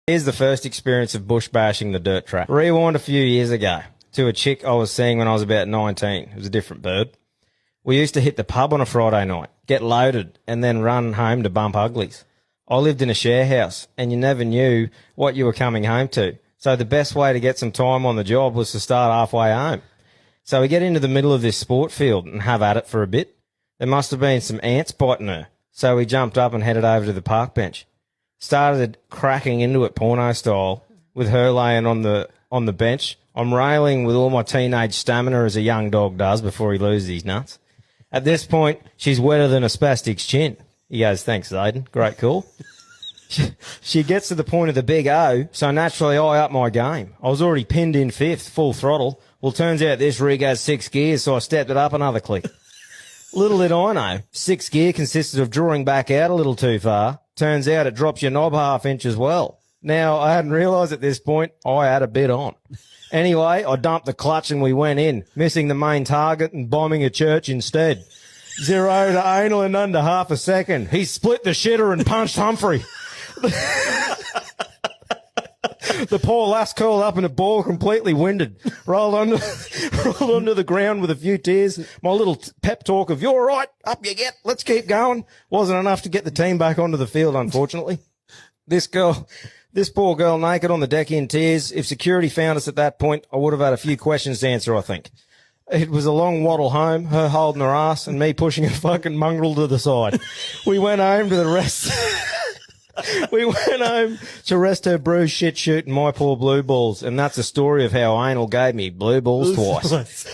Here's the first experience of bush bashing the dirt track. Rewind a few years ago to a chick I was seeing when I was about 19. It was a different bird. We used to hit the pub on a Friday night, get loaded, and then run home to bump uglies. I lived in a share house, and you never knew what you were coming home to. So the best way to get some time on the job was to start halfway home. So we get into the middle of this sport field and have at it for a bit. There must have been some ants biting her. So we jumped up and headed over to the park bench. Started cracking into it porno style with her laying on the bench. I'm railing with all my teenage stamina as a young dog does before he loses his nuts. At this point, she's wetter than a spastic's chin. He goes, "Thanks, Zayden. Great call." She gets to the point of the big O, so naturally I up my game. I was already pinned in fifth, full throttle. Well, turns out this rig has 6 gears, so I stepped it up another click. Little did I know, 6th gear consisted of drawing back out a little too far. Turns out it drops your knob half inch as well. Now, I hadn't realised at this point I had a bit on. Anyway, I dumped the clutch and we went in, missing the main target and bombing a church instead. 0 to anal in under half a second. He split the shitter and punched Humphrey. The poor lass curled up in a ball, completely winded, rolled onto the ground with a few tears. My little pep talk of, "You're all right, up you get, let's keep going," wasn't enough to get the team back onto the field, unfortunately. This poor girl naked on the deck in tears. If security found us at that point, I would have had a few questions to answer, I think. It was a long waddle home, her holding her ass and me pushing a fucking mongrel to the side. We went home to rest her bruised shit shoot and my poor blue balls. And that's the story of how anal gave me blue balls twice.